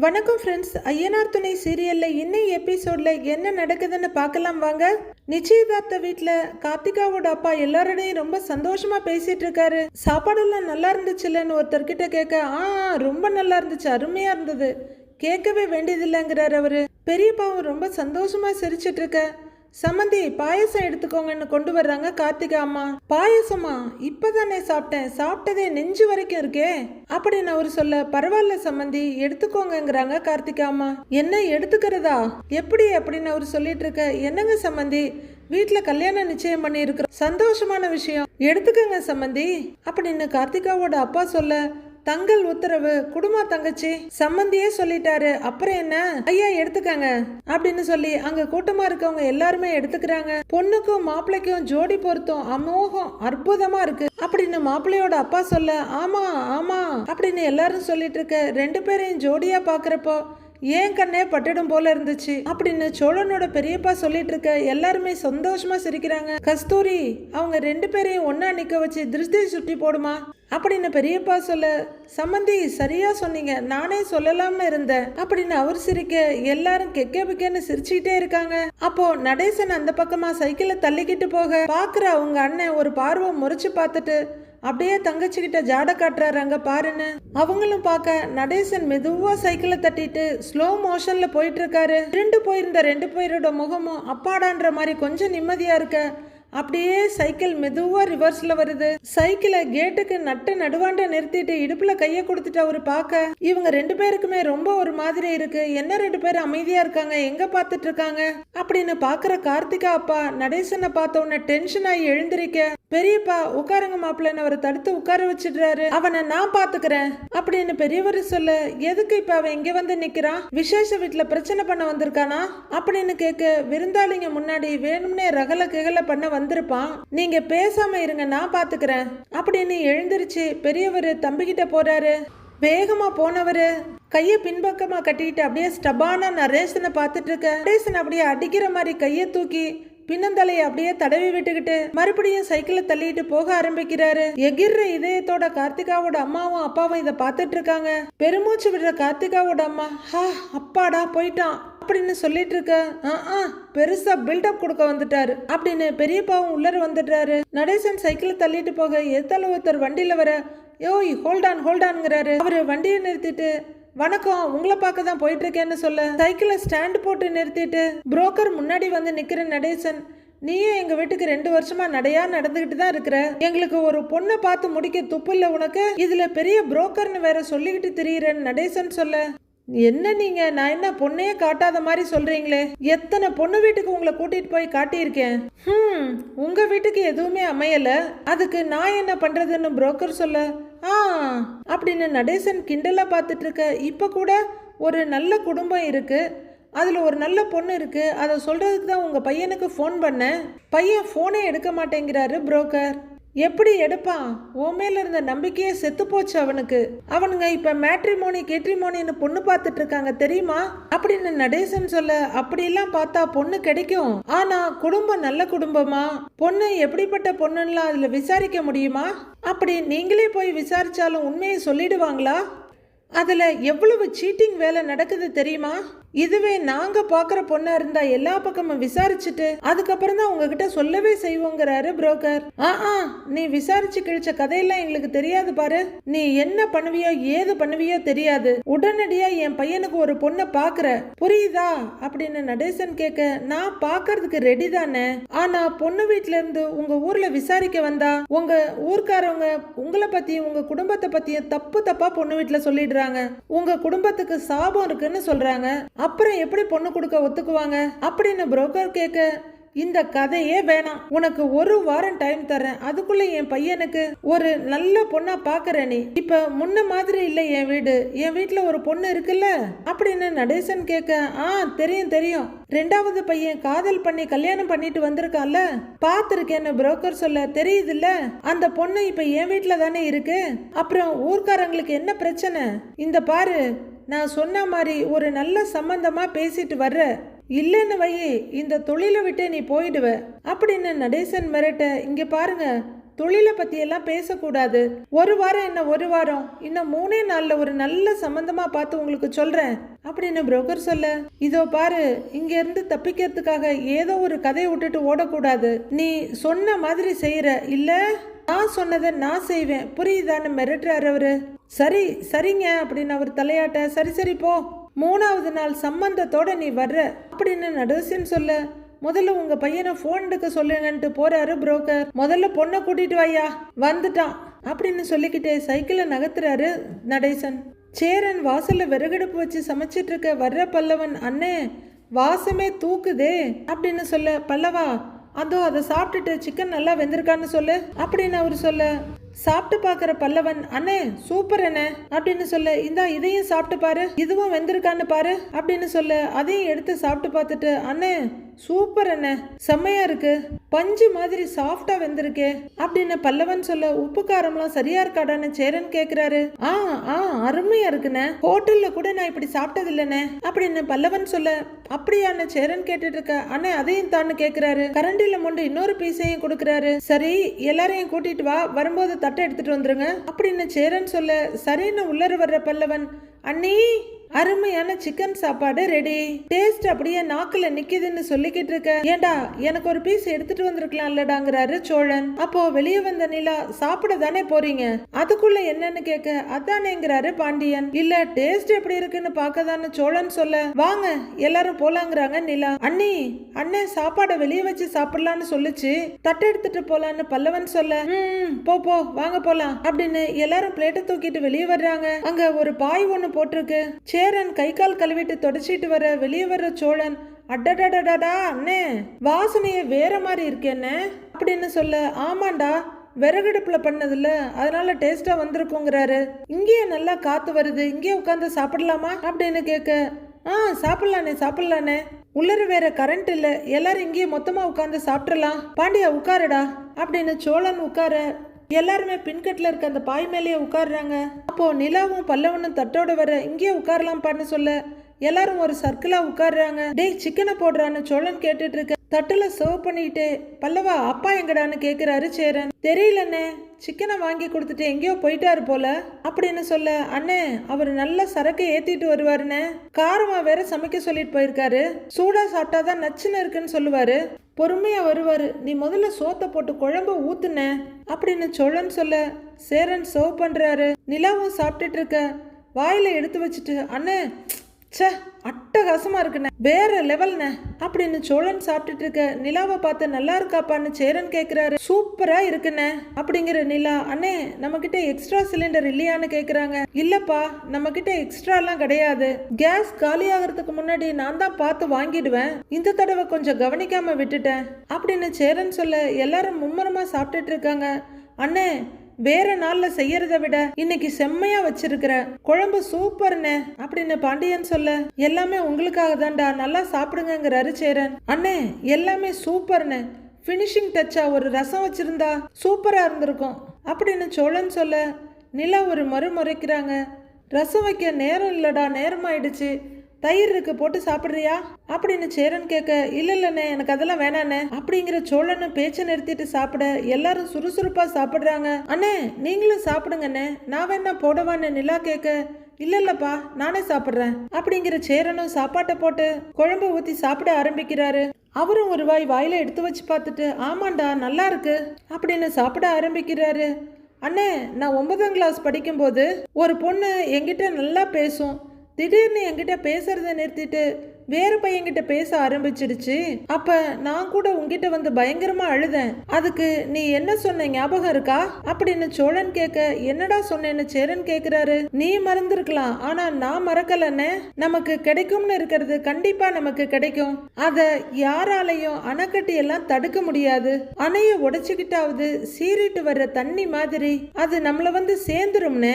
வணக்கம் ஃப்ரெண்ட்ஸ். ஐயனார் துணை சீரியல்ல இன்னைக்கு எபிசோட்ல என்ன நடக்குதுன்னு பார்க்கலாம் வாங்க. நிச்சயதார்த்த வீட்டில் கார்த்திகாவோட அப்பா எல்லாரோடையும் ரொம்ப சந்தோஷமா பேசிட்டு இருக்காரு. சாப்பாடெல்லாம் நல்லா இருந்துச்சுல்லன்னு ஒருத்தர்கிட்ட கேட்க, ரொம்ப நல்லா இருந்துச்சு, அருமையா இருந்தது, கேட்கவே வேண்டியதில்லைங்கிறாரு அவரு. பெரியப்பாவும் ரொம்ப சந்தோஷமா சிரிச்சிட்டு இருக்க, சம்மந்தி பாயசம் எடுத்துக்கோங்கன்னு கொண்டு வர்றாங்க கார்த்திகா அம்மா. பாயசமா? இப்பதானே சாப்பிட்டேன், சாப்பிட்டதே நெஞ்சு வரைக்கும் இருக்கே அப்படின்னு அவரு சொல்ல, பரவாயில்ல சம்மந்தி எடுத்துக்கோங்கிறாங்க கார்த்திகா அம்மா. என்ன எடுத்துக்கிறதா, எப்படி அப்படின்னு அவரு சொல்லிட்டு இருக்க, என்னங்க சம்மந்தி வீட்டுல கல்யாணம் நிச்சயம் பண்ணி இருக்கிறோம், சந்தோஷமான விஷயம், எடுத்துக்கங்க சம்மந்தி அப்படின்னு கார்த்திகாவோட அப்பா சொல்ல, தங்கள் உத்தரவு குடும்ப தங்கச்சி, சம்மந்தியே சொல்லிட்டாரு, அப்புறம் என்ன, ஐயா எடுத்துக்கங்க அப்படின்னு சொல்லி அங்க கூட்டமா இருக்கவங்க எல்லாருமே எடுத்துக்கிறாங்க. பொண்ணுக்கும் மாப்பிள்ளைக்கும் ஜோடி பொருத்தம் அமோகம் அற்புதமா இருக்கு அப்படின்னு மாப்பிள்ளையோட அப்பா சொல்ல, ஆமா ஆமா அப்படின்னு எல்லாரும் சொல்லிட்டு இருக்க, ரெண்டு பேரையும் ஜோடியா பாக்குறப்போ ஏன் கண்ணே பட்டிடும் போல இருந்துச்சு அப்படின்னு சோழனோட பெரியப்பா சொல்லிட்டு இருக்க, எல்லாருமே சந்தோஷமா சிரிக்கிறாங்க. கஸ்தூரி அவங்க ரெண்டு பேரையும் ஒன்னா நிக்க வச்சு திருஷ்டி சுட்டி போடுமா அப்படின்னு பெரியப்பா சொல்ல, சம்மந்தி சரியா சொன்னீங்க, நானே சொல்லலாம்னு இருந்தேன் அப்படின்னு அவர் சிரிக்க, எல்லாரும் கெக்க பிக்கன்னு சிரிச்சுக்கிட்டே இருக்காங்க. அப்போ நடேசன் அந்த பக்கமா சைக்கிளை தள்ளிக்கிட்டு போக பாக்குற அவங்க அண்ணன் ஒரு பார்வை முறைச்சு பார்த்துட்டு அப்படியே தங்கச்சிக்கிட்ட ஜாட காட்டுறாரு, அங்க பாருன்னு. அவங்களும் பார்க்க நடேசன் மெதுவா சைக்கிளை தட்டிட்டு ஸ்லோ மோஷன்ல போயிட்டு இருக்காரு. போயிருந்த ரெண்டு பேரோட முகமும் அப்பாடான்ற மாதிரி கொஞ்சம் நிம்மதியா இருக்க, அப்படியே சைக்கிள் மெதுவா ரிவர்ஸ்ல வருது. சைக்கிளை கேட்டுக்கு நட்டு நடுவாண்ட நிறுத்திட்டு இடுப்புல கைய கொடுத்துட்டு அவரு பார்க்க, இவங்க ரெண்டு பேருக்குமே ரொம்ப ஒரு மாதிரி இருக்கு, என்ன ரெண்டு பேரும் அமைதியா இருக்காங்க, எங்க பார்த்துட்டு இருக்காங்க அப்படின்னு பாக்குற கார்த்திகா அப்பா நடேசனை பார்த்த உடனே டென்ஷன் ஆகி எழுந்திருக்க, பெரியப்பா உட்காருங்க மாப்பிள்ளன்னு அவரை தடுத்து உட்கார வச்சிடுறாரு. அவனை நான் பாத்துக்கிறேன் அப்படின்னு பெரியவர் சொல்ல, எதுக்கு இப்ப அவன் இங்க வந்து நிக்கிறான், விசேஷ வீட்டுல பிரச்சனை பண்ண வந்திருக்கானா அப்படின்னு கேட்க, விருந்தாளிங்க முன்னாடி வேணும்னே ரகல கிகல பண்ண வந்திருப்பான், நீங்க பேசாம இருங்க நான் பாத்துக்கிறேன் அப்படின்னு எழுந்திருச்சு பெரியவர் தம்பிக்கிட்ட போறாரு. வேகமா போனவரு கைய பின்பக்கமா கட்டிட்டு அப்படியே ஸ்டபானா நரேசனை பார்த்துட்டு இருக்க, நரேசன் அப்படியே அடிக்கிற மாதிரி கைய தூக்கி பின்னந்தலையை அப்படியே தடவி விட்டுக்கிட்டு மறுபடியும் சைக்கிளை தள்ளிட்டு போக ஆரம்பிக்கிறாரு. எகிர்ற இதயத்தோட கார்த்திகாவோட அம்மாவும் அப்பாவும் இதை பார்த்துட்டு இருக்காங்க. பெருமூச்சு விடுற கார்த்திகாவோட அம்மா, அப்பாடா போயிட்டான் அப்படின்னு சொல்லிட்டு இருக்க, பெருசா பில்டப் கொடுக்க வந்துட்டாரு அப்படின்னு பெரியப்பாவும் உள்ளர வந்துடுறாரு. நடேசன் சைக்கிளை தள்ளிட்டு போக எத்தால ஒருத்தர் வண்டியில வர, யோய் ஹோல்டான்ங்கிறாரு. அவரு வண்டியை நிறுத்திட்டு, வணக்கம் உங்களை பார்க்க தான் போயிட்டு இருக்கேன்னு சொல்ல, சைக்கிளை ஸ்டாண்ட் போட்டு நிறுத்திட்டு புரோக்கர் முன்னாடி வந்து நிக்கிற நடேசன், நீயும் எங்க வீட்டுக்கு 2 வருஷமா நடையா நடந்துகிட்டு தான் இருக்கிற, எங்களுக்கு ஒரு பொண்ணை பார்த்து முடிக்க துப்பு இல்ல உனக்கு, இதுல பெரிய புரோக்கர்னு வேற சொல்லிக்கிட்டு திரியிறேன்னு நடேசன் சொல்ல, என்ன நீங்க, நான் என்ன பொண்ணையே காட்டாத மாதிரி சொல்றீங்களே, எத்தனை பொண்ணு வீட்டுக்கு உங்களை கூட்டிட்டு போய் காட்டியிருக்கேன், உங்க வீட்டுக்கு எதுவுமே அமையல, அதுக்கு நான் என்ன பண்றதுன்னு புரோக்கர் சொல்ல, அப்படின்னு நடேசன் கிண்டலா பார்த்துட்டு இருக்க, இப்ப கூட ஒரு நல்ல குடும்பம் இருக்கு, அதுல ஒரு நல்ல பொண்ணு இருக்கு, அதை சொல்றதுக்கு தான் உங்க பையனுக்கு ஃபோன் பண்ணேன், பையன் ஃபோனே எடுக்க மாட்டேங்கிறாரு புரோக்கர், எப்படி எடுப்பான், உன் மேல இருந்த நம்பிக்கையே செத்து போச்சு அவனுக்கு, அவனுங்க இப்ப மேட்ரிமோனி கேட்ரிமோனின்னு பொண்ணு பார்த்துட்டு இருக்காங்க தெரியுமா அப்படின்னு நடேசன் சொல்ல, அப்படியெல்லாம் பார்த்தா பொண்ணு கிடைக்கும், ஆனா குடும்பம் நல்ல குடும்பமா, பொண்ணு எப்படிப்பட்ட பொண்ணுலாம் அதுல விசாரிக்க முடியுமா, அப்படி நீங்களே போய் விசாரிச்சாலும் உண்மையை சொல்லிடுவாங்களா, அதுல எவ்வளவு சீட்டிங் வேலை நடக்குது தெரியுமா, இதுவே நாங்க பாக்குற பொண்ணா இருந்தா எல்லா பக்கமும் விசாரிச்சுட்டு அதுக்கப்புறம் தான் உங்ககிட்ட சொல்லவே செய்வோங்கிறாரு புரோக்கர். நீ விசாரிச்சு கிழிச்ச கதையெல்லாம் எங்களுக்கு தெரியாது பாரு, நீ என்ன பண்ணுவியோ ஏது பண்ணுவியோ தெரியாது, உடனடியா என் பையனுக்கு ஒரு பொண்ணை பாக்குற புரியுதா அப்படின்னு நடேசன் கேட்க, நான் பாக்குறதுக்கு ரெடி தானே, ஆனா பொண்ணு வீட்டுல இருந்து உங்க ஊர்ல விசாரிக்க வந்தா உங்க ஊர்க்காரவங்க உங்களை பத்தியும் உங்க குடும்பத்தை பத்தியும் தப்பா பொண்ணு வீட்டுல சொல்லிடுறாங்க, உங்க குடும்பத்துக்கு சாபம் இருக்குன்னு சொல்றாங்க, அப்புறம் எப்படி பொண்ணு கொடுக்க ஒத்துக்குவாங்க அப்படின்னு புரோக்கர் கேட்க, இந்த கதையே வேணாம், உனக்கு 1 வாரம் டைம் தரேன், அதுக்குள்ள என் பையனுக்கு ஒரு நல்ல பொண்ணா பாக்குற, நீ இப்ப முன்ன மாதிரி இல்ல என் வீடு, என் வீட்டுல ஒரு பொண்ணு இருக்குல்ல அப்படின்னு நடேசன் கேட்க, தெரியும் 2வது பையன் காதல் பண்ணி கல்யாணம் பண்ணிட்டு வந்திருக்கான்ல பாத்திருக்கேன்னு புரோக்கர் சொல்ல, தெரியுதுல்ல அந்த பொண்ணு இப்ப என் வீட்டுல தானே இருக்கு, அப்புறம் ஊர்க்காரங்களுக்கு என்ன பிரச்சனை, இந்த பாரு நான் சொன்ன மாதிரி ஒரு நல்ல சம்பந்தமா பேசிட்டு வர்ற, இல்லைன்னு வையே இந்த தொழிலை விட்டு நீ போயிடுவ அப்படின்னு நடேசன் மிரட்ட, இங்க பாருங்க தொழிலை பத்தி எல்லாம் பேசக்கூடாது. ஒரு வாரம் என்ன ஒரு வாரம், இன்னும் 3 நாள்ல ஒரு நல்ல சம்பந்தமா பார்த்து உங்களுக்கு சொல்றேன் அப்படின்னு புரோக்கர் சொல்ல, இதோ பாரு, இங்க இருந்து தப்பிக்கிறதுக்காக ஏதோ ஒரு கதையை விட்டுட்டு ஓடக்கூடாது. நீ சொன்ன மாதிரி செய்யற இல்ல, நான் சொன்னதை நான் செய்வேன், புரியுதான்னு மிரட்டுறாரு அவரு. சரி சரிங்க அப்படின்னு அவர் தலையாட்ட, சரி சரி போ, 3வது நாள் சம்பந்தத்தோட நீ வர்ற அப்படின்னு நடுசின்னு சொல்ல, முதல்ல உங்க பையனை போன் எடுக்க சொல்லுங்கன்ட்டு போறாரு புரோக்கர். முதல்ல பொண்ணை கூட்டிட்டு வாயா, வந்துட்டான் அப்படின்னு சொல்லிக்கிட்டே சைக்கிளை நகர்த்துறாரு நடேசன். சேரன் வாசல்ல விறகடுப்பு வச்சு சமைச்சிட்டு இருக்க வர்ற பல்லவன், அண்ணே வாசமே தூக்குதே அப்படின்னு சொல்ல, பல்லவா அதோ அதை சாப்பிட்டுட்டு சிக்கன் நல்லா வெந்திருக்கான்னு சொல்லு அப்படின்னு அவர் சொல்ல, சாப்பிட்டு பாக்குற பல்லவன், அண்ணே சூப்பர் என்ன அப்படின்னு சொல்ல, இந்தா இதையும் சாப்பிட்டு பாரு, இதுவும் வெந்திருக்கான்னு பாரு அப்படின்னு சொல்ல, அதையும் எடுத்து சாப்பிட்டு பார்த்துட்டு, அண்ணே சூப்பர் என்ன, செம்மையா இருக்கு, பஞ்சு மாதிரி சாஃப்டா வெந்திருக்கே அப்படின்னு பல்லவன் சொல்ல, உப்பு காரம்லாம் சரியா இருக்காடான்னு சேரன் கேக்குறாரு. அருமையா இருக்குண்ணே, ஹோட்டல்ல கூட நான் இப்படி சாப்பிட்டது இல்லைண்ணே அப்படின்னு பல்லவன் சொல்ல, அப்படியான்னு சேரன் கேட்டுட்டு இருக்க, அண்ணே அதையும் தான்னு கேக்குறாரு. கரண்டில மொண்டு இன்னொரு பீஸையும் கொடுக்குறாரு. சரி எல்லாரையும் கூட்டிட்டு வா, வரும்போது தட்டை எடுத்துட்டு வந்துருங்க அப்படின்னு சேரன் சொல்ல, சரின்னு உள்ளர வர்ற பல்லவன், அண்ணி அருமையான சிக்கன் சாப்பாடு ரெடி, டேஸ்ட் அப்படியே நாக்குல நிக்குதுன்னு சொல்லிக்கிட்டு இருக்க, ஏண்டா எனக்கு ஒரு பீஸ் எடுத்துட்டு வந்திருக்கலாம் இல்லடாங்கிறாரு சோழன். அப்போ வெளியே வந்த நிலா, சாப்பிட தானே போறீங்க, அதுக்குள்ள என்னன்னு கேட்க, அதானேங்கிறாரு பாண்டியன். இல்ல டேஸ்ட் எப்படி இருக்குன்னு பாக்கதான்னு சோழன் சொல்ல, வாங்க எல்லாரும் போலாங்கிறாங்க நிலா. அண்ணி அண்ணே சாப்பாடை வெளியே வச்சு சாப்பிடலான்னு சொல்லிச்சு, தட்டை எடுத்துட்டு போலான்னு பல்லவன் சொல்ல, போ போ வாங்க போலாம் அப்படின்னு எல்லாரும் பிளேட்டை தூக்கிட்டு வெளியே வர்றாங்க. அங்க ஒரு பாய் ஒண்ணு போட்டிருக்கு. சேரன் கை கால் கழுவிட்டு தொடச்சிட்டு வர வெளியே வர்ற சோழன், அடடடடா அண்ணே வாசனையே வேற மாதிரி இருக்கேன்னு அப்படின்னு சொல்ல, ஆமாண்டா விறகடுப்புல பண்ணதில்ல அதனால டேஸ்டா வந்திருக்குங்கிறாரு. இங்கேயே நல்லா காத்து வருது, இங்கே உட்காந்து சாப்பிடலாமா அப்படின்னு கேட்க, சாப்பிடலானே உள்ளர வேற கரண்ட் இல்ல, எல்லாரும் இங்கேயே மொத்தமா உட்காந்து சாப்பிடலாம், பாண்டியா உட்காருடா அப்படின்னு சோழன் உட்கார எல்லாருமே பின்கட்டில் இருக்க அந்த பாய் மேலேயே உட்காடுறாங்க. அப்போ நிலாவும் பல்லவனும் தட்டோட வர, இங்கேயே உட்காரலாம்ப்பான்னு சொல்ல எல்லாரும் ஒரு சர்க்கிளா உட்காடுறாங்க. டேய் சிக்கனை போடுறான்னு சோழன் கேட்டுட்டு இருக்க, தட்டுல சர்வ் பண்ணிட்டு, பல்லவா அப்பா எங்கடான்னு கேக்குறாரு சேரன். தெரியலண்ணே, சிக்கனை வாங்கி கொடுத்துட்டு எங்கேயோ போயிட்டாரு போல அப்படின்னு சொல்ல, அண்ணே அவர் நல்ல சரக்கு ஏத்திட்டு வருவாருன்னு, காரமா வேற சமைக்க சொல்லிட்டு போயிருக்காரு, சூடா சாப்பிட்டாதான் நச்சுன்னு இருக்குன்னு சொல்லுவாரு, பொறுமையா வருவாரு, நீ முதல்ல சோத்தை போட்டு குழம்பு ஊத்துன அப்படின்னு சோழன் சொல்ல, சேரன் சர்வ் பண்றாரு. நிலாவும் சாப்பிட்டுட்டு இருக்க, வாயில எடுத்து வச்சுட்டு, அண்ணே சே அட்டகாசமா இருக்குண்ணே, வேற லெவல்ண்ணே அப்படின்னு சோழன் சாப்பிட்டுட்டு இருக்க, நிலாவை பார்த்து நல்லா இருக்காப்பான்னு சேரன் கேக்குறாரு. சூப்பரா இருக்குண்ணே அப்படிங்கிற நிலா, அண்ணே நம்ம கிட்ட எக்ஸ்ட்ரா சிலிண்டர் இல்லையான்னு கேக்குறாங்க. இல்லப்பா நம்ம கிட்ட எக்ஸ்ட்ரா எல்லாம் கிடையாது, கேஸ் காலி ஆகிறதுக்கு முன்னாடி நான் தான் பார்த்து வாங்கிடுவேன், இந்த தடவை கொஞ்சம் கவனிக்காம விட்டுட்டேன் அப்படின்னு சேரன் சொல்ல எல்லாரும் மும்மரமா சாப்பிட்டுட்டு இருக்காங்க. அண்ணே வேற நாள்ல செய்யறத விட இன்னைக்கு செம்மையா வச்சிருக்கிற குழம்பு சூப்பர்னே அப்படின்னு பாண்டியன் சொல்ல, எல்லாமே உங்களுக்காக தான்டா, நல்லா சாப்பிடுங்கிறாரு சேரன். அண்ணே எல்லாமே சூப்பர்னு, ஃபினிஷிங் டச்சா ஒரு ரசம் வச்சிருந்தா சூப்பரா இருந்திருக்கும் அப்படின்னு சோழன் சொல்ல, நிலா ஒரு முறைக்கிறாங்க. ரசம் வைக்க நேரம் இல்லடா, நேரம் ஆயிடுச்சு, தயிர் இருக்கு போட்டு சாப்பிடுறியா அப்படின்னு சேரன் கேட்க, இல்லைண்ணே எனக்கு அதெல்லாம் வேணாண்ணே அப்படிங்கிற சோழனும் பேச்சை நிறுத்திட்டு சாப்பிட எல்லாரும் சுறுசுறுப்பா சாப்பிடுறாங்க. அண்ணே நீங்களும் சாப்பிடுங்கண்ணே, நான் வேணா போடவான்னு நிலா கேட்க, இல்லப்பா நானே சாப்பிடுறேன் அப்படிங்கிற சேரனும் சாப்பாட்டை போட்டு குழம்பு ஊத்தி சாப்பிட ஆரம்பிக்கிறாரு. அவரும் ஒரு வாயில எடுத்து வச்சு பார்த்துட்டு, ஆமாண்டா நல்லா இருக்கு அப்படின்னு சாப்பிட ஆரம்பிக்கிறாரு. அண்ணே நான் 9ஆம் கிளாஸ் படிக்கும்போது ஒரு பொண்ணு என்கிட்ட நல்லா பேசும், திடீர்னு என்கிட்ட பேசுறத நிறுத்திட்டு வேற பையன்கிட்ட பேச ஆரம்பிச்சிடுச்சு. அப்ப நான் கூட உங்ககிட்ட வந்து பயங்கரமா அழுதேன், அதுக்கு நீ என்ன சொன்ன ஞாபகம் இருக்கா அப்படின்னு சோழன் கேட்க, என்னடா சொன்னேன்னு சேரன் கேக்குறாரு. நீ மறந்துருக்கலாம், ஆனா நான் மறக்கலன்னு, நமக்கு கிடைக்கும்னு இருக்கிறது கண்டிப்பா நமக்கு கிடைக்கும், அத யாராலையும் அணைக்கட்டி எல்லாம் தடுக்க முடியாது, அணைய உடைச்சுக்கிட்டாவது சீறிட்டு வர்ற தண்ணி மாதிரி அது நம்மள வந்து சேர்ந்துரும்னு,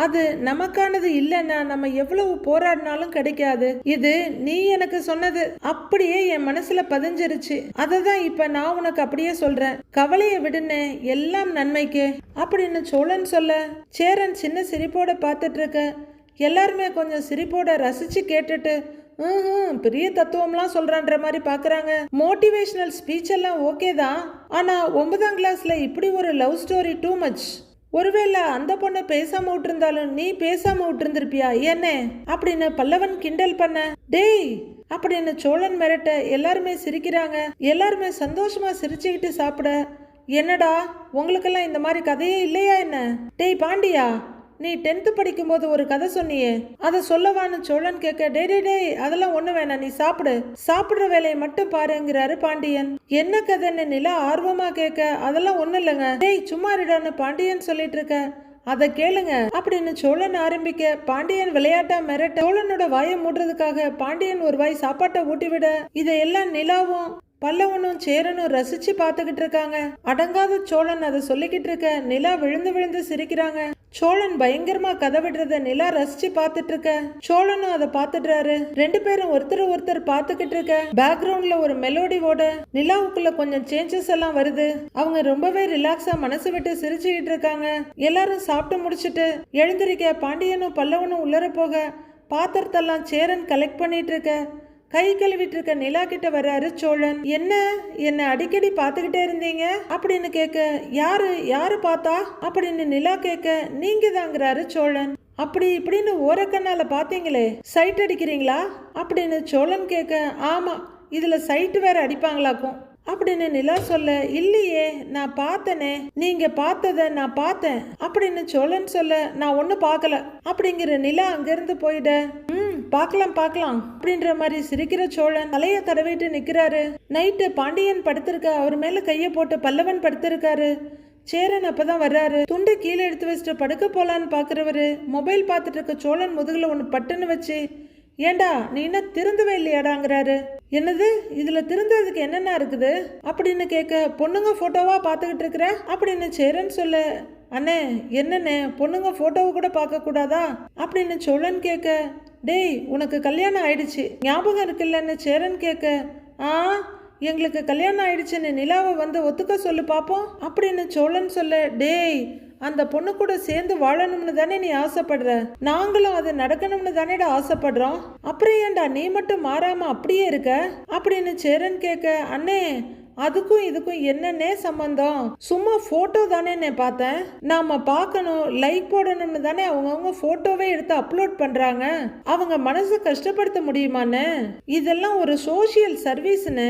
அது நமக்கானது இல்லைன்னா நம்ம எவ்வளவு போராடினாலும் கிடைக்காது, இது நீ எனக்கு சொன்னது அப்படியே என் மனசுல பதிஞ்சிருச்சு, அததான் இப்ப நான் உனக்கு அப்படியே சொல்றேன், கவலையை விடுன்னு, எல்லாம் நன்மைக்கு அப்படின்னு சோழன் சொல்ல சேரன் சின்ன சிரிப்போட பார்த்துட்டு இருக்க எல்லாருமே கொஞ்சம் சிரிப்போட ரசிச்சு கேட்டுட்டு பெரிய தத்துவம்லாம் சொல்றான்ற மாதிரி பாக்குறாங்க. மோட்டிவேஷனல் ஸ்பீச் எல்லாம் ஓகே தான், ஆனா 9ஆம் கிளாஸ்ல இப்படி ஒரு லவ் ஸ்டோரி டூ மச். ஒருவேளை அந்த பொண்ணை பேசாம விட்டுருந்தாலும் நீ பேசாம விட்டுருந்திருப்பியா என்ன அப்படின்னு பல்லவன் கிண்டல் பண்ண. டேய் அப்படின்னு சோழன் மிரட்ட எல்லாருமே சிரிக்கிறாங்க. எல்லாருமே சந்தோஷமா சிரிச்சுக்கிட்டு சாப்பிட. என்னடா உங்களுக்கெல்லாம் இந்த மாதிரி கதையே இல்லையா என்ன? டேய் பாண்டியா, நீ 10th படிக்கும்போது ஒரு கதை சொன்னியே, அதை சொல்லவான்னு சோழன் கேட்க, டே டே டே அதெல்லாம் ஒண்ணு வேணாம், நீ சாப்பிடு, சாப்பிடுற வேலையை மட்டும் பாருங்கிறாரு பாண்டியன். என்ன கதைன்னு நிலா ஆர்வமா கேட்க, அதெல்லாம் ஒண்ணு இல்லைங்க, டேய் சும்மா இருடான்னு பாண்டியன் சொல்லிட்டு இருக்க, அதை கேளுங்க அப்படின்னு சோழன் ஆரம்பிக்க பாண்டியன் விளையாட்டா மிரட்ட, சோழனோட வாயை மூடுறதுக்காக பாண்டியன் ஒரு வாய் சாப்பாட்டை ஊட்டி விட இதையெல்லாம் நிலாவும் பல்லவனும் சேரனும் ரசிச்சு பாத்துக்கிட்டு இருக்காங்க. அடங்காத சோழன் அதை சொல்லிக்கிட்டு இருக்க நிலா விழுந்து விழுந்து சிரிக்கிறாங்க. சோழன் பயங்கரமா கதை விடுறத நிலா ரசிச்சு பாத்துட்டு இருக்க, சோழனும் அதை பாத்துடுறாரு. ரெண்டு பேரும் ஒருத்தர் பாத்துக்கிட்டு இருக்க. பேக்ரவுண்ட்ல ஒரு மெலோடி ஓட நிலாவுக்குள்ள கொஞ்சம் சேஞ்சஸ் எல்லாம் வருது. அவங்க ரொம்பவே ரிலாக்ஸா மனசு விட்டு சிரிச்சுக்கிட்டு இருக்காங்க. எல்லாரும் சாப்பிட்டு முடிச்சுட்டு எழுந்திருக்க பாண்டியனும் பல்லவனும் உள்ளர போக பாத்திரத்தெல்லாம் சேரன் கலெக்ட் பண்ணிட்டு இருக்க. கை கழுவிட்டு இருக்க நிலா கிட்ட வர்றாரு சோழன். என்ன அடிக்கடி பாத்துக்கிட்டே இருந்தீங்க அப்படின்னு கேட்க, யாரு பார்த்தா அப்படின்னு நிலா கேட்க, நீங்க தாங்கிறாரு சோழன். அப்படி இப்படின்னு ஓரக்கண்ணால பாத்தீங்களே, சைட் அடிக்கிறீங்களா அப்படின்னு சோழன் கேட்க, ஆமா இதுல சைட் வேற அடிப்பாங்களாக்கும் அப்படின்னு நிலா சொல்ல, இல்லையே நான் பார்த்தனே, நீங்க பார்த்தத நான் பார்த்தேன் அப்படின்னு சோழன் சொல்ல, நான் ஒன்னும் பார்க்கல அப்படிங்கிற நிலா அங்கிருந்து போயிட, பார்க்கலாம் அப்படின்ற மாதிரி சிரிக்கிற சோழன் தலைய தடவிட்டு நிக்கிறாரு. நைட்டு பாண்டியன் படுத்திருக்க, அவர் மேல கைய போட்டு பல்லவன் படுத்திருக்காரு. சேரன் அப்பதான் வர்றாரு. துண்டு கீழே எடுத்து வச்சுட்டு படுக்க போலான்னு பாக்குறவரு மொபைல் பார்த்துட்டு இருக்க சோழன் முதுகுல ஒண்ணு பட்டுன்னு வச்சு, ஏண்டா நீ இன்னும் திருந்தவே இல்லையாடாங்கிறாரு. என்னது இதுல திருந்ததுக்கு என்னென்ன இருக்குது அப்படின்னு கேட்க, பொண்ணுங்க போட்டோவா பாத்துக்கிட்டு இருக்கிற அப்படின்னு சேரன் சொல்ல, அண்ணே என்னண்ணே பொண்ணுங்க போட்டோவை கூட பார்க்க கூடாதா அப்படின்னு சோழன் கேட்க, டேய் உனக்கு கல்யாணம் ஆயிடுச்சு ஞாபகம் இருக்குல்லன்னு சேரன் கேட்க, எங்களுக்கு கல்யாணம் ஆயிடுச்சுன்னு நிலாவை வந்து ஒத்துக்க சொல்லு பாப்போம் அப்படின்னு சோழன் சொல்ல, டேய் அந்த பொண்ணு கூட சேர்ந்து வாழணும்னு தானே நீ ஆசைப்படுற, நாங்களும் அது நடக்கணும்னு தானேடா ஆசைப்படுறோம், அப்புறம் ஏன்டா நீ மட்டும் மாறாம அப்படியே இருக்க அப்படின்னு சேரன் கேட்க, அண்ணே அதுக்கும் இதுக்கும் என்னன்னே சம்பந்தம், சும்மா போட்டோ தானே பார்த்தேன், நாம பார்க்கணும் லைக் போடணும்னு தானே அவங்கவுங்க போட்டோவே எடுத்து அப்லோட் பண்றாங்க, அவங்க மனசை கஷ்டப்படுத்த முடியுமான்னு, இதெல்லாம் ஒரு சோசியல் சர்வீஸ்னு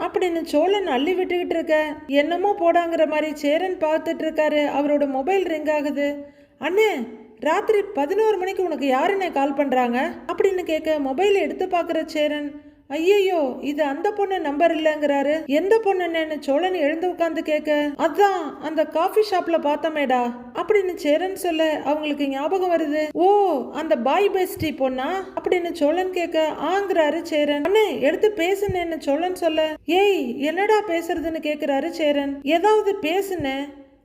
அப்படின்னு சோழன் அள்ளி விட்டுக்கிட்டு இருக்க. என்னமோ போடாங்கிற மாதிரி சேரன் பார்த்துட்டு இருக்காரு. அவரோட மொபைல் ரிங் ஆகுது. அண்ணே ராத்திரி 11 மணிக்கு உனக்கு யாருன்னே கால் பண்றாங்க அப்படின்னு கேட்க, மொபைல் எடுத்து பாக்குற சேரன், ஐயோ இது அந்த பொண்ணு நம்பர் இல்லங்கிறாரு. எந்த பொண்ணுன்னு சோழன் எழுந்து உட்கார்ந்து கேட்க, அதான் அந்த காஃபி ஷாப்ல பார்த்தமேடா அப்படின்னு சேரன் சொல்ல, அவங்களுக்கு ஞாபகம் வருது. ஓ அந்த பாய் பெஸ்டி பொண்ணா அப்படின்னு சோழன் கேட்க, ஆங்கிறாரு சேரன். அண்ணே எடுத்து பேசுனேன்னு சோழன் சொல்ல, ஏய் என்னடா பேசுறதுன்னு கேக்குறாரு சேரன். ஏதாவது பேசுனே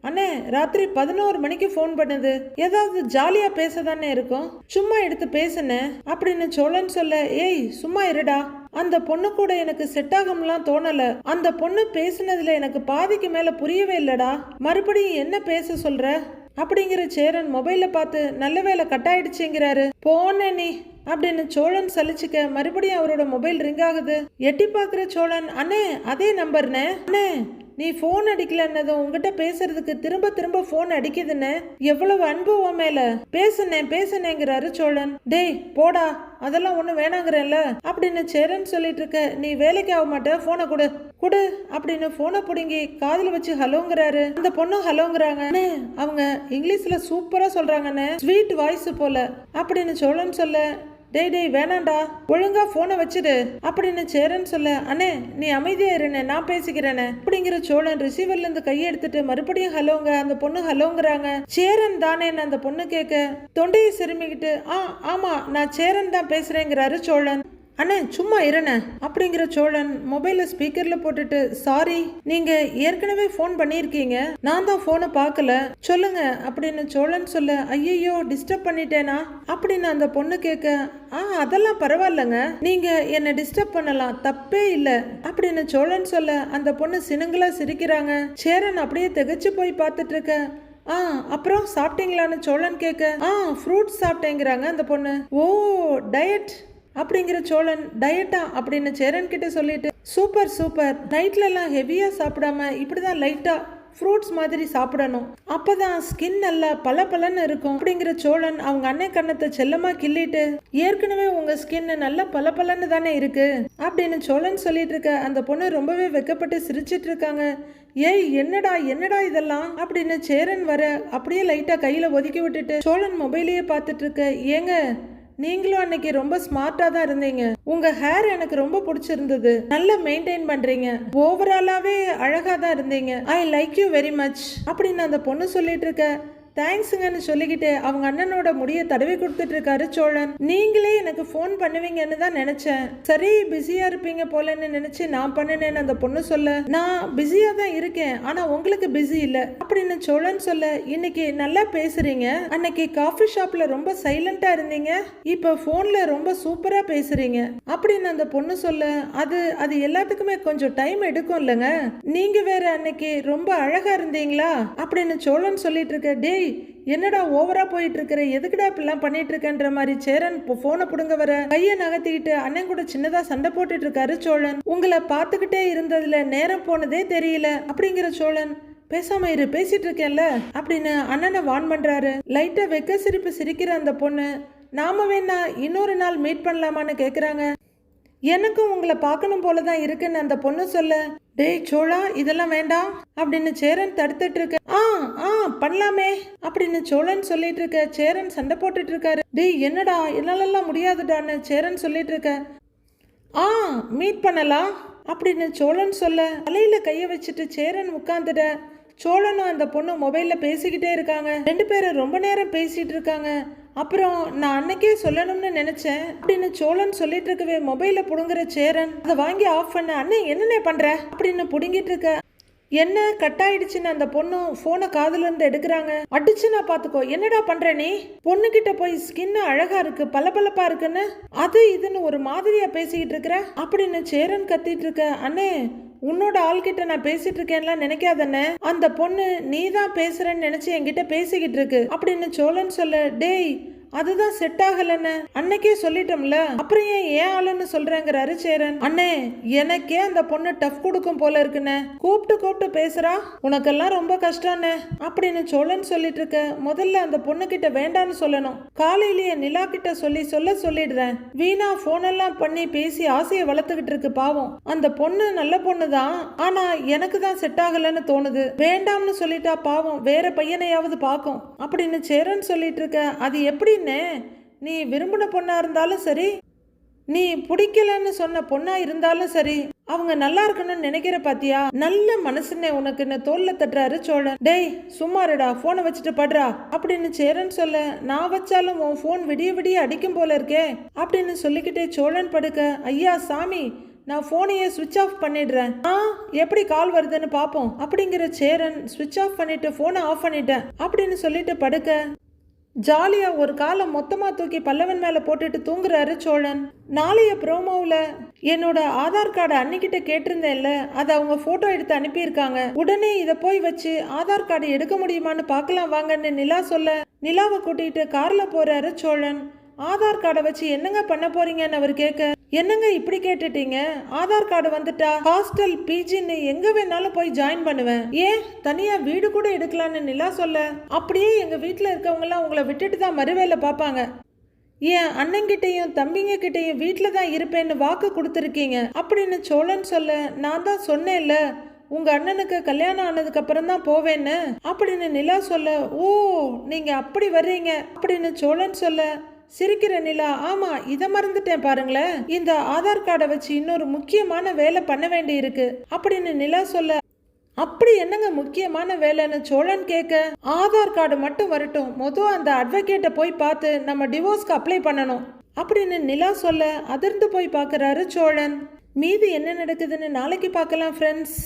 அண்ணே, ராத்திரி 11 மணிக்கு போன் பண்ணுது, ஏதாவது ஜாலியா பேசதானே இருக்கும், சும்மா எடுத்து பேசுனேன் அப்படின்னு சோழன் சொல்ல, ஏய் சும்மா இருடா, அந்த பொண்ணு கூட எனக்கு செட் ஆகும்லாம் தோணல, அந்த பொண்ணு பேசுனதுல எனக்கு பாதிக்கு மேல புரியவே இல்லடா, மறுபடியும் என்ன பேச சொல்ற அப்படிங்கிற சேரன் மொபைல பார்த்து, நல்ல வேலை கட் ஆயிடுச்சுங்கிறாரு. போனே நீ அப்படின்னு சோழன் சலிச்சுக்க மறுபடியும் அவரோட மொபைல் ரிங் ஆகுது. எட்டி பாக்குற சோழன், அண்ணே அதே நம்பர்னே, அண்ணே நீ போன் அடிக்கலன்னதும் உங்ககிட்ட பேசுறதுக்கு திரும்ப போன் அடிக்குதுன்னு எவ்வளவு அன்பு உன் மேல, பேசுனேங்கிறாரு சோழன். டேய் போடா அதெல்லாம் ஒண்ணு வேணாங்கிறல்ல அப்படின்னு சேரன் சொல்லிட்டு இருக்க, நீ வேலைக்கு ஆக மாட்ட, போனை குடு அப்படின்னு போனை புடுங்கி காதுல வச்சு ஹலோங்கிறாரு. அந்த பொண்ணும் ஹலோங்கிறாங்க. அவங்க இங்கிலீஷ்ல சூப்பரா சொல்றாங்கன்னு, ஸ்வீட் வாய்ஸ் போல அப்படின்னு சோழன் சொல்ல, டேய் வேணாண்டா ஒழுங்கா போனை வச்சிடு அப்படின்னு சேரன் சொல்ல, அண்ணே நீ அமைதியா இருண்ணே நான் பேசிக்கிறேனே அப்படிங்கிற சோழன் ரிசீவர்ல இருந்து கையெடுத்துட்டு மறுபடியும் ஹலோங்க. அந்த பொண்ணு ஹலோங்கிறாங்க. சேரன் தானேன்னு அந்த பொண்ணு கேட்க, தொண்டையை சிறுமிக்கிட்டு, ஆமா நான் சேரன் தான் பேசுறேங்கிறாரு சோழன். அண்ணே சும்மா இருண்ணே அப்படிங்கிற சோழன் மொபைல ஸ்பீக்கர்ல போட்டுட்டு, சாரி நீங்க ஏற்கனவே போன் பண்ணிருக்கீங்க, நான் தான் போனை பார்க்கல, சொல்லுங்க அப்படின்னு சோழன் சொல்ல, ஐயோ டிஸ்டர்ப் பண்ணிட்டேனா அப்படின்னு அந்த பொண்ணு கேட்க, அதெல்லாம் பரவாயில்லங்க, நீங்க என்ன டிஸ்டர்ப் பண்ணலாம் தப்பே இல்ல அப்படின்னு சோழன் சொல்ல, அந்த பொண்ணு சினுங்களா சிரிக்கிறாங்க. சேரன் அப்படியே திகைச்சு போய் பார்த்துட்டு இருக்க. அப்புறம் சாப்பிட்டீங்களான்னு சோழன் கேட்க, ஃப்ரூட்ஸ் சாப்பிட்டேங்கிறாங்க அந்த பொண்ணு. ஓ டயட் அப்படிங்கிற சோழன் டயட்டா அப்படின்னு சேரன் கிட்ட சொல்லிட்டு சூப்பர் சூப்பர், நைட்ல எல்லாம் ஹெவியா சாப்பிடாம இப்படிதான் லைட்டா ஃப்ரூட்ஸ் மாதிரி சாப்பிடணும், அப்பதான் ஸ்கின் நல்லா பளபளன்னு இருக்கும் அப்படிங்கிற சோழன் அவங்க அண்ணன் கண்ணத்தை செல்லமா கிள்ளிட்டு ஏற்கனவே உங்க ஸ்கின் நல்லா பளபளன்னு தானே இருக்கு அப்படின்னு சோழன் சொல்லிட்டு இருக்க அந்த பொண்ணு ரொம்பவே வெக்கப்பட்டு சிரிச்சிட்டு இருக்காங்க. ஏய் என்னடா என்னடா இதெல்லாம் அப்படின்னு சேரன் வர அப்படியே லைட்டா கையில ஒதுக்கி விட்டுட்டு சோழன் மொபைலையே பார்த்துட்டு இருக்க. ஏங்க நீங்களும் அன்னைக்கு ரொம்ப ஸ்மார்ட்டா தான் இருந்தீங்க, உங்க ஹேர் எனக்கு ரொம்ப பிடிச்சிருந்தது, நல்லா மெயின்டைன் பண்றீங்க, ஓவராலாவே அழகா தான் இருந்தீங்க, I like you very much அப்படின்னு அந்த பொண்ணு சொல்லிட்டு இருக்க. தேங்க்ஸுங்கன்னு சொல்லிக்கிட்டு அவங்க அண்ணனோட முடியை தடவி கொடுத்துட்டு இருக்காரு சோழன். நீங்களே எனக்கு ஃபோன் பண்ணுவீங்கன்னு தான் நினைச்சேன், சரி பிஸியா இருப்பீங்க போலன்னு நினைச்சு நான் பண்ணினேன்னு அந்த பொண்ணு சொல்ல. நான் பிஸியா தான் இருக்கேன், ஆனா உங்களுக்கு பிஸி இல்ல அப்படின்னு சோழன் சொல்ல. இன்னைக்கு நல்லா பேசுறீங்க, அன்னைக்கு காஃபி ஷாப்ல ரொம்ப சைலண்டா இருந்தீங்க, இப்ப போன்ல ரொம்ப சூப்பரா பேசுறீங்க அப்படின்னு அந்த பொண்ணு சொல்ல. அது எல்லாத்துக்குமே கொஞ்சம் டைம் எடுக்கும் இல்லைங்க, நீங்க வேற அன்னைக்கு ரொம்ப அழகா இருந்தீங்களா அப்படின்னு சோழன் சொல்லிட்டு இருக்க. டேய் என்னடா ஓவரா போயிட்டு இருக்கிற, எதுக்குடா இப்பெல்லாம் பண்ணிட்டு இருக்கன்ற மாதிரி சேரன் போனை புடுங்க வர கைய நகர்த்திக்கிட்டு அண்ணன் கூட சின்னதா சண்டை போட்டுட்டு இருக்காரு சோழன். உங்களை பார்த்துக்கிட்டே இருந்ததுல நேரம் போனதே தெரியல அப்படிங்கிற சோழன். பேசாம இரு, பேசிட்டு இருக்கேன்ல அப்படின்னு அண்ணனை வான் பண்றாரு. லைட்டா வெக்க சிரிப்பு சிரிக்கிற அந்த பொண்ணு, நாம வேணா இன்னொரு நாள் மீட் பண்ணலாமான்னு கேக்குறாங்க. எனக்கும் உங்களை பார்க்கணும் போலதான் இருக்குன்னு அந்த பொண்ணு சொல்ல. டேய் சோழா இதெல்லாம் வேண்டாம் அப்படின்னு சேரன் தடுத்துட்டு இருக்க. பண்ணலாமே அப்படின்னு சோழன் சொல்லிட்டு இருக்க. சேரன் சண்டை போட்டுட்டு இருக்காரு. டேய் என்னடா என்னாலெல்லாம் முடியாதுடான்னு சேரன் சொல்லிட்டு இருக்க. மீட் பண்ணலாம் அப்படின்னு சோழன் சொல்ல. தலையில கைய வச்சுட்டு சேரன் உட்கார்ந்துட. சோழனும் அந்த பொண்ணு மொபைல்ல பேசிக்கிட்டே இருக்காங்க. ரெண்டு பேரும் ரொம்ப நேரம் பேசிட்டு இருக்காங்க. அப்புறம் நான் அன்னைக்கே சொல்லணும்னு நினைச்சேன் அப்படின்னு சோழன் சொல்லிட்டு இருக்கவே மொபைல புடுங்குற சேரன் அதை வாங்கி ஆஃப் பண்ண. அண்ணன் என்னென்ன பண்ற அப்படின்னு புடுங்கிட்டு இருக்க. என்ன கட் ஆயிடுச்சுன்னு அந்த பொண்ணு போனை காதுல இருந்து எடுக்கிறாங்க. அடிச்சுன்னா பாத்துக்கோ, என்னடா பண்ற நீ, பொண்ணுகிட்ட போய் ஸ்கின் அழகா இருக்கு பளபளப்பா இருக்குன்னு அது இதுன்னு ஒரு மாதிரியா பேசிக்கிட்டு இருக்கிற அப்படின்னு சேரன் கத்திட்டு இருக்க. அண்ணே உன்னோட ஆள்கிட்ட நான் பேசிட்டு இருக்கேன்லாம் நினைக்காதண்ணே, அந்த பொண்ணு நீ தான் பேசுறேன்னு நினைச்சு என்கிட்ட பேசிக்கிட்டு இருக்கு அப்படின்னு சோழன் சொல்ல. டேய் அதுதான் செட் ஆகலன்னு அன்னைக்கே சொல்லிட்டோம்ல, அப்புறம் ஏன் ஆளுன்னு சொல்றேங்கிறாரு சேரன். அண்ணே எனக்கே அந்த பொண்ணு டஃப் கொடுக்கும் போல இருக்குன்னு கூப்பிட்டு பேசுறா, உனக்கெல்லாம் ரொம்ப கஷ்டம்னு அப்படின்னு சோழன் சொல்லிட்டு இருக்க. முதல்ல அந்த பொண்ணு கிட்ட வேண்டான்னு சொல்லணும், காலையிலேயே நிலா கிட்ட சொல்லிடுறேன். வீணா போனெல்லாம் பண்ணி பேசி ஆசையை வளர்த்துக்கிட்டு இருக்கு பாவம். அந்த பொண்ணு நல்ல பொண்ணு தான், ஆனா எனக்கு தான் செட் ஆகலன்னு தோணுது, வேண்டாம்னு சொல்லிட்டா பாவம் வேற பையனையாவது பார்க்கும் அப்படின்னு சேரன் சொல்லிட்டு இருக்க. அது எப்படி நீ விரும்பின பொண்ணா இருந்தாலும் சரி, நீ பிடிக்கலன்னு சொன்ன பொண்ணா இருந்தாலும் சரி, அவங்க நல்லா இருக்கணும்னு நினைக்கிற பாத்தியா, நல்ல மனசுன்னே உனக்குன்னு தோல்ல தட்டுறாரு சோழன். டேய் சும்மாருடா, போனை வச்சுட்டு படுறா அப்படின்னு சேரன் சொல்ல. நான் வச்சாலும் உன் போன் விடிய விடிய அடிக்கும் போல இருக்கே அப்படின்னு சொல்லிக்கிட்டே சோழன் படுக்க. ஐயா சாமி நான் போனையே சுவிட்ச் ஆஃப் பண்ணிடுறேன், எப்படி கால் வருதுன்னு பாப்போம் அப்படிங்கிற சேரன் சுவிட்ச் ஆஃப் பண்ணிட்டு போனை ஆஃப் பண்ணிட்டேன் அப்படின்னு சொல்லிட்டு படுக்க. ஜாலியா ஒரு காலை மொத்தமா தூக்கி பல்லவன் மேல போட்டுட்டு தூங்குறாரு சோழன். நாளைய ப்ரோமோவில் என்னோட ஆதார் கார்டை அன்னிக்கிட்ட கேட்டிருந்தேன்ல, அதை அவங்க போட்டோ எடுத்து அனுப்பியிருக்காங்க, உடனே இதை போய் வச்சு ஆதார் கார்டு எடுக்க முடியுமான்னு பார்க்கலாம் வாங்கன்னு நிலா சொல்ல. நிலாவை கூட்டிட்டு கார்ல போறாரு சோழன். ஆதார் கார்டை வச்சு என்னங்க பண்ண போறீங்கன்னு அவர் கேட்க. என்னங்க இப்படி கேட்டுட்டீங்க, ஆதார் கார்டு வந்துட்டா ஹாஸ்டல் பிஜின்னு எங்க வேணாலும் போய் ஜாயின் பண்ணுவேன், ஏன் தனியா வீடு கூட எடுக்கலான்னு நிலா சொல்ல. அப்படியே எங்க வீட்டுல இருக்கவங்க எல்லாம் உங்களை விட்டுட்டு தான் மறுவேலை பார்ப்பாங்க, என் அண்ணங்கிட்டையும் தம்பிங்க கிட்டையும் வீட்டுல தான் இருப்பேன்னு வாக்கு கொடுத்துருக்கீங்க அப்படின்னு சோழன் சொல்ல. நான் தான் சொன்னேன்ல உங்க அண்ணனுக்கு கல்யாணம் ஆனதுக்கு அப்புறம் தான் போவேன்னு அப்படின்னு நிலா சொல்ல. ஓ நீங்க அப்படி வர்றீங்க அப்படின்னு சோழன் சொல்ல. சிரிக்கிற நிலா, ஆமா இதை மறந்துட்டேன் பாருங்களேன், இந்த ஆதார் கார்டை வச்சு இன்னொரு முக்கியமான வேலை பண்ண வேண்டி இருக்கு அப்படின்னு நிலா சொல்ல. அப்படி என்னங்க முக்கியமான வேலைன்னு சோழன் கேட்க. ஆதார் கார்டு மட்டும் வரட்டும், மொதல் அந்த அட்வொகேட்டை போய் பார்த்து நம்ம டிவோர்ஸ்க்கு அப்ளை பண்ணணும் அப்படின்னு நிலா சொல்ல. அதிர்ந்து போய் பார்க்கறாரு சோழன். மீதி என்ன நடக்குதுன்னு நாளைக்கு பார்க்கலாம் ஃப்ரெண்ட்ஸ்.